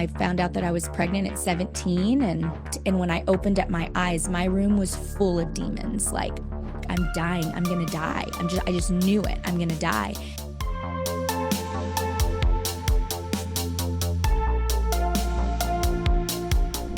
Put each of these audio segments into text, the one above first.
I found out that I was pregnant at 17, and when I opened up my eyes, my room was full of demons. Like, I'm dying. I'm gonna die. I just knew it. I'm gonna die.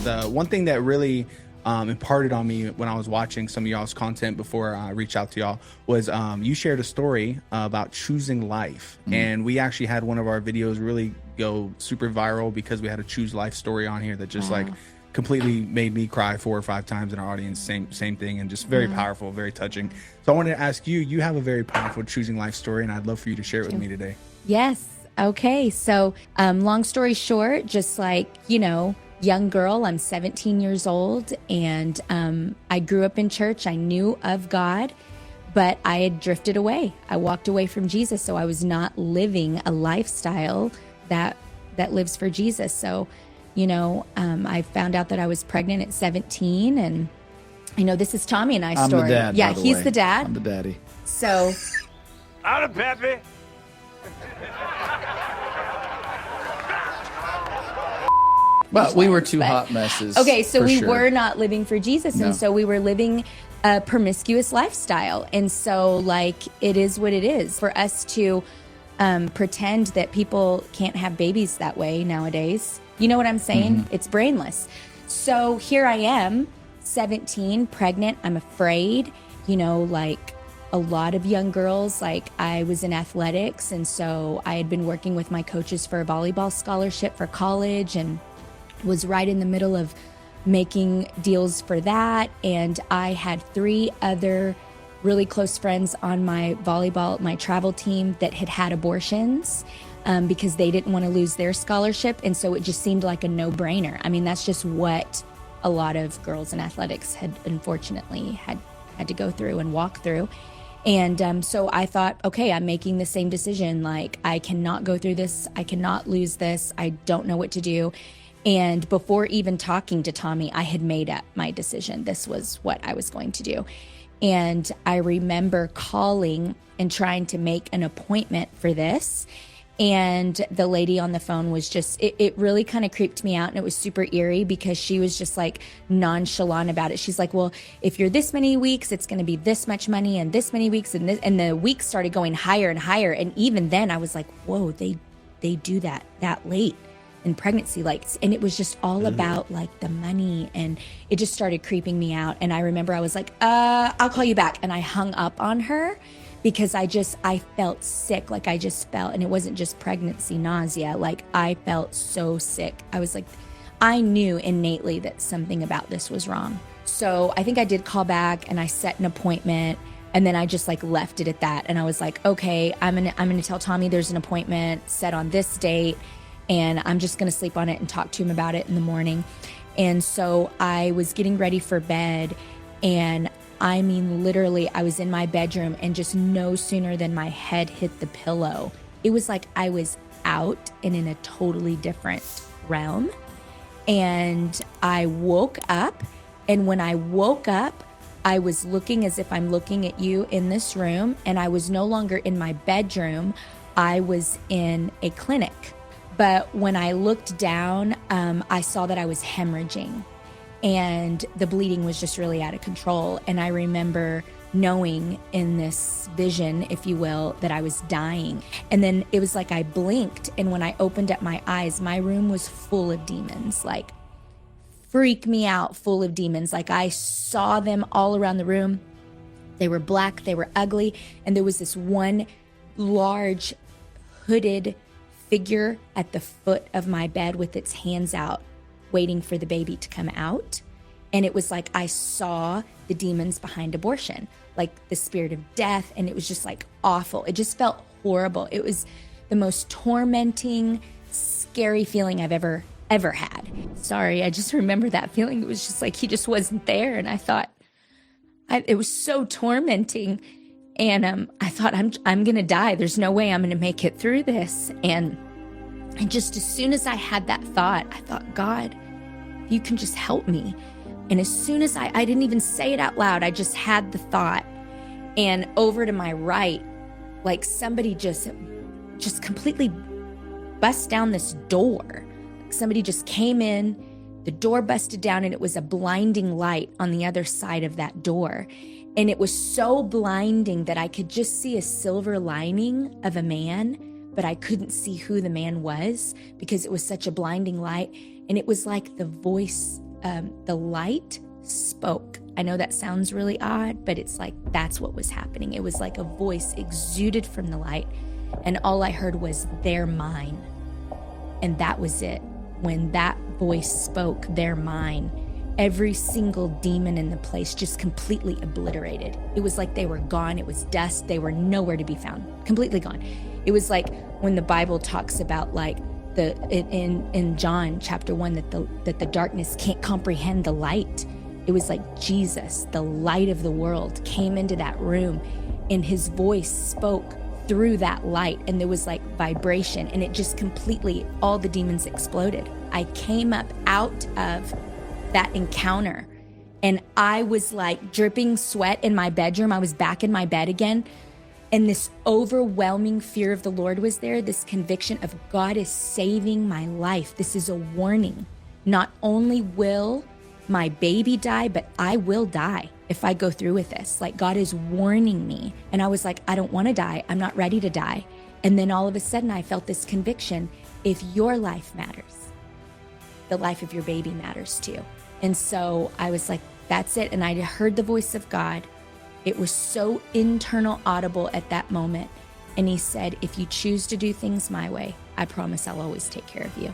The one thing that really imparted on me when I was watching some of y'all's content before I reached out to y'all was you shared a story about choosing life. And we actually had one of our videos really go super viral because we had a choose life story on here that just like completely made me cry 4 or 5 times in our audience. Same thing, and just very powerful, very touching. So I wanted to ask you, you have a very powerful choosing life story, and I'd love for you to share it with me today. Yes. Okay. So long story short, just like, young girl, I'm 17 years old, and I grew up in church. I knew of God, but I had drifted away. I walked away from Jesus, so I was not living a lifestyle that lives for Jesus. So, I found out that I was pregnant at 17, and this is Tommy and I's story. I'm the dad, yeah, by the he's way. the dad. I'm the daddy. So, I'm the pappy. But we were two hot messes. Okay, so we sure. were not living for Jesus, No. and so we were living a promiscuous lifestyle. And so, it is what it is. For us to pretend that people can't have babies that way nowadays, you know what I'm saying? It's brainless. So here I am, 17, pregnant. I'm afraid, like a lot of young girls. Like, I was in athletics, and so I had been working with my coaches for a volleyball scholarship for college, and was right in the middle of making deals for that. And I had 3 other really close friends on my travel team that had abortions because they didn't want to lose their scholarship. And so it just seemed like a no-brainer. I mean, that's just what a lot of girls in athletics had unfortunately had to go through and walk through. And so I thought, okay, I'm making the same decision. Like, I cannot go through this. I cannot lose this. I don't know what to do. And before even talking to Tommy, I had made up my decision. This was what I was going to do. And I remember calling and trying to make an appointment for this. And the lady on the phone was just, it really kind of creeped me out. And it was super eerie because she was just like nonchalant about it. She's like, well, if you're this many weeks, it's going to be this much money, and this many weeks, and the weeks started going higher and higher. And even then I was like, whoa, they do that late in pregnancy. And it was just all about like the money, and it just started creeping me out. And I remember I was like, I'll call you back. And I hung up on her because I felt sick. Like, I just felt, and it wasn't just pregnancy nausea. Like, I felt so sick. I was like, I knew innately that something about this was wrong. So I think I did call back, and I set an appointment, and then I just like left it at that. And I was like, okay, I'm gonna tell Tommy there's an appointment set on this date, and I'm just going to sleep on it and talk to him about it in the morning. And so I was getting ready for bed, and I mean, literally, I was in my bedroom, and just no sooner than my head hit the pillow, it was like I was out and in a totally different realm. And I woke up, and when I woke up, I was looking as if I'm looking at you in this room, and I was no longer in my bedroom. I was in a clinic. But when I looked down, I saw that I was hemorrhaging, and the bleeding was just really out of control. And I remember knowing in this vision, if you will, that I was dying. And then it was like I blinked, and when I opened up my eyes, my room was full of demons, like freak me out, full of demons. Like, I saw them all around the room. They were black, they were ugly, and there was this one large hooded figure at the foot of my bed with its hands out, waiting for the baby to come out. And it was like I saw the demons behind abortion, like the spirit of death, and it was just like awful. It just felt horrible. It was the most tormenting, scary feeling I've ever had. Sorry, I just remember that feeling. It was just like he just wasn't there, and I thought it was so tormenting. And I thought, I'm going to die. There's no way I'm going to make it through this. And just as soon as I had that thought, I thought, God, you can just help me. And as soon as I didn't even say it out loud, I just had the thought. And over to my right, like somebody just completely bust down this door. somebody just came in, the door busted down, and it was a blinding light on the other side of that door. And it was so blinding that I could just see a silver lining of a man, but I couldn't see who the man was because it was such a blinding light. And it was like the voice, the light spoke. I know that sounds really odd, but it's like that's what was happening. It was like a voice exuded from the light, and all I heard was, "They're mine." And that was it. When that voice spoke, "They're mine," every single demon in the place just completely obliterated. It was like they were gone. It was dust. They were nowhere to be found. Completely gone. It was like when the Bible talks about like in John chapter 1 that the darkness can't comprehend the light. It was like Jesus, the light of the world, came into that room, and his voice spoke through that light, and there was like vibration, and it just completely, all the demons exploded. I came up out of that encounter, and I was like dripping sweat in my bedroom. I was back in my bed again, and this overwhelming fear of the Lord was there, this conviction of God is saving my life. This is a warning. Not only will my baby die, but I will die if I go through with this. Like, God is warning me. And I was like, I don't want to die. I'm not ready to die. And then all of a sudden I felt this conviction. If your life matters, the life of your baby matters too. And so I was like, that's it. And I heard the voice of God. It was so internal, audible at that moment. And he said, if you choose to do things my way, I promise I'll always take care of you.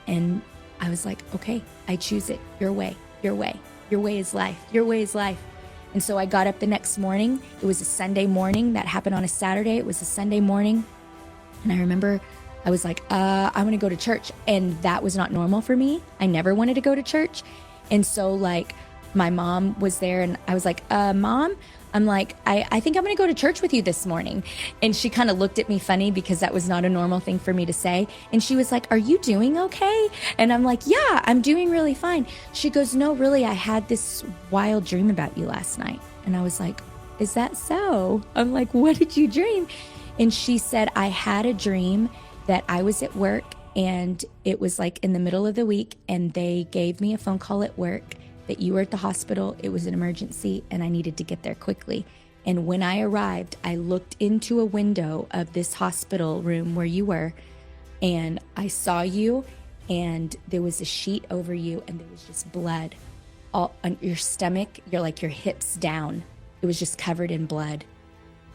And I was like, okay, I choose it. Your way, your way. Your way is life. Your way is life. And so I got up the next morning. It was a Sunday morning. That happened on a Saturday. It was a Sunday morning. And I remember I was like, I want to go to church. And that was not normal for me. I never wanted to go to church. And so like my mom was there, and I was like, Mom, I'm like, I think I'm going to go to church with you this morning. And she kind of looked at me funny because that was not a normal thing for me to say. And she was like, are you doing okay? And I'm like, yeah, I'm doing really fine. She goes, no, really, I had this wild dream about you last night. And I was like, is that so? I'm like, what did you dream? And she said, I had a dream that I was at work, and it was like in the middle of the week, and they gave me a phone call at work that you were at the hospital. It was an emergency, and I needed to get there quickly. And when I arrived, I looked into a window of this hospital room where you were, and I saw you, and there was a sheet over you, and there was just blood all on your stomach, your hips down. It was just covered in blood.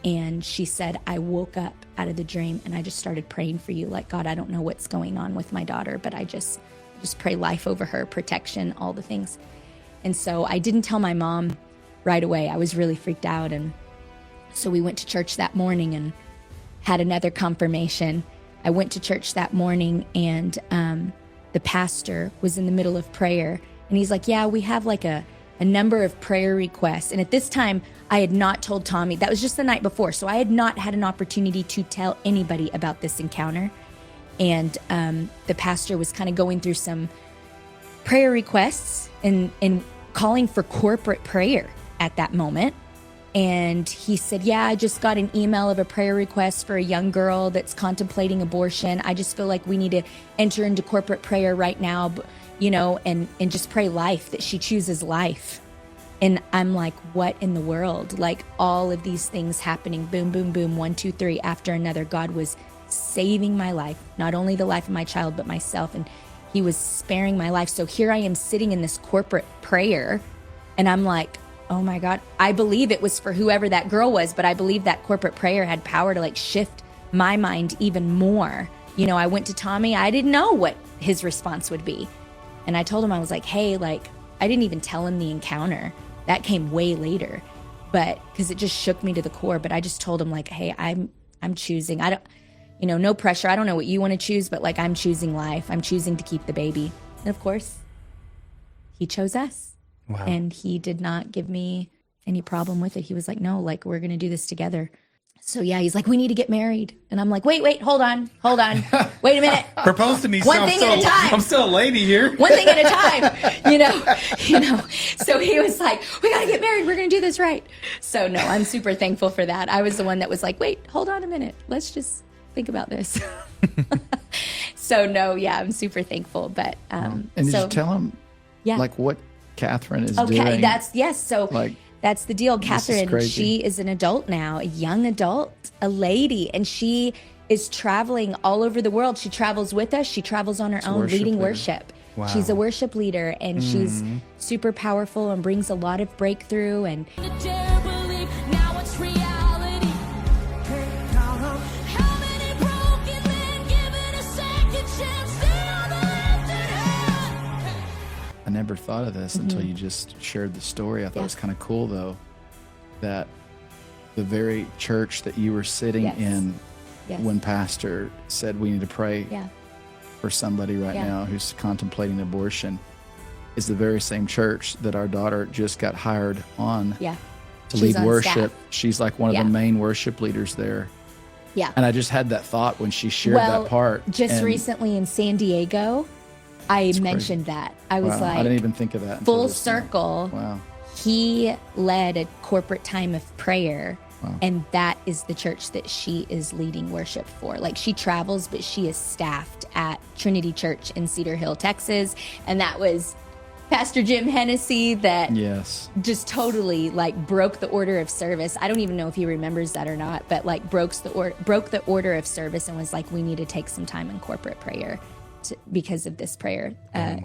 And she said, I woke up out of the dream, and I just started praying for you. Like, God, I don't know what's going on with my daughter, but I just pray life over her, protection, all the things. And so I didn't tell my mom right away. I was really freaked out. And so we went to church that morning and had another confirmation. I went to church that morning, and the pastor was in the middle of prayer. And he's like, yeah, we have like a number of prayer requests. And at this time, I had not told Tommy. That was just the night before. So I had not had an opportunity to tell anybody about this encounter. And the pastor was kind of going through some prayer requests and calling for corporate prayer at that moment. And he said, yeah, I just got an email of a prayer request for a young girl that's contemplating abortion. I just feel like we need to enter into corporate prayer right now, and just pray life, that she chooses life. And I'm like, what in the world? Like, all of these things happening, boom, boom, boom, 1, 2, 3 after another. God was saving my life, not only the life of my child, but myself. And he was sparing my life. So here I am sitting in this corporate prayer, and I'm like, oh my God, I believe it was for whoever that girl was, but I believe that corporate prayer had power to like shift my mind even more. I went to Tommy. I didn't know what his response would be. And I told him, I was like, hey, like, I didn't even tell him the encounter. That came way later, but because it just shook me to the core. But I just told him, like, hey, I'm choosing. I don't, no pressure. I don't know what you want to choose, but like, I'm choosing life. I'm choosing to keep the baby. And of course, he chose us. Wow. And he did not give me any problem with it. He was like, no, like, we're going to do this together. So yeah, he's like, we need to get married. And I'm like, wait, hold on. Wait a minute. Propose to me. One thing at a time. I'm still a lady here. One thing at a time, So he was like, we got to get married. We're going to do this right. So no, I'm super thankful for that. I was the one that was like, wait, hold on a minute. Let's just think about this. So no, yeah, I'm super thankful. But And did you tell him, yeah, like what Catherine is okay, doing? So like, that's the deal. is Catherine, crazy. she is an adult now, a young adult, a lady, and she is traveling all over the world. She travels with us. She travels on her own, worship leading leader. worship. Wow. She's a worship leader, and she's super powerful and brings a lot of breakthrough. And I never thought of this until you just shared the story. I thought it was kind of cool, though, that the very church that you were sitting in when Pastor said we need to pray for somebody right now who's contemplating abortion is the very same church that our daughter just got hired on to lead on worship. staff. She's like one of the main worship leaders there. Yeah. And I just had that thought when she shared that part. Just recently in San Diego, I mentioned that. I was like, I didn't even think of that. until full just now. circle. Wow. He led a corporate time of prayer, and that is the church that she is leading worship for. Like, she travels, but she is staffed at Trinity Church in Cedar Hill, Texas, and that was Pastor Jim Hennessy that just totally like broke the order of service. I don't even know if he remembers that or not, but like broke the order of service and was like, we need to take some time in corporate prayer because of this prayer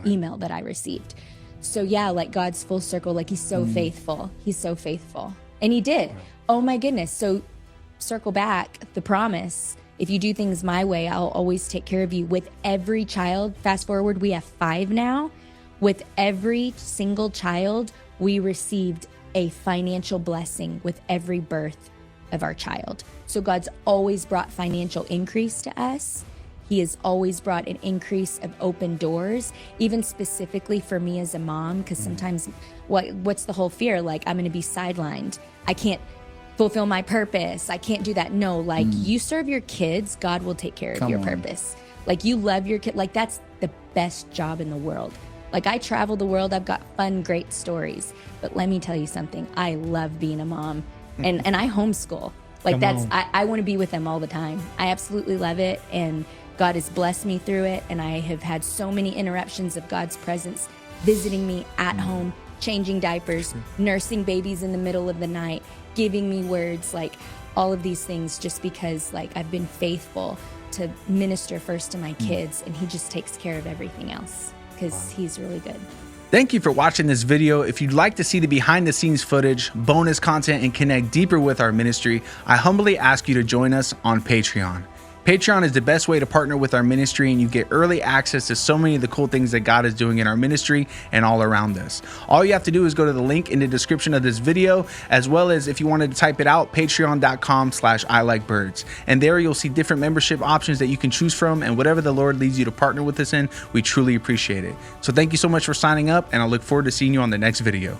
email that I received. So yeah, like God's full circle, like he's so faithful. He's so faithful. And he did. Oh my goodness. So circle back, the promise, if you do things my way, I'll always take care of you. With every child, fast forward, we have 5 now. With every single child, we received a financial blessing with every birth of our child. So God's always brought financial increase to us. He has always brought an increase of open doors, even specifically for me as a mom, because sometimes what's the whole fear? Like, I'm going to be sidelined. I can't fulfill my purpose. I can't do that. No, like you serve your kids, God will take care of your purpose. Like you love your kid. Like that's the best job in the world. Like I travel the world. I've got fun, great stories. But let me tell you something. I love being a mom and I homeschool. Like I want to be with them all the time. I absolutely love it. And God has blessed me through it, and I have had so many interruptions of God's presence visiting me at home, changing diapers, nursing babies in the middle of the night, giving me words, like all of these things just because like I've been faithful to minister first to my kids, and he just takes care of everything else because he's really good. Thank you for watching this video. If you'd like to see the behind the scenes footage, bonus content, and connect deeper with our ministry, I humbly ask you to join us on Patreon. Patreon is the best way to partner with our ministry, and you get early access to so many of the cool things that God is doing in our ministry and all around us. All you have to do is go to the link in the description of this video, as well as if you wanted to type it out, patreon.com/ILikeBirds. And there you'll see different membership options that you can choose from, and whatever the Lord leads you to partner with us in, we truly appreciate it. So thank you so much for signing up, and I look forward to seeing you on the next video.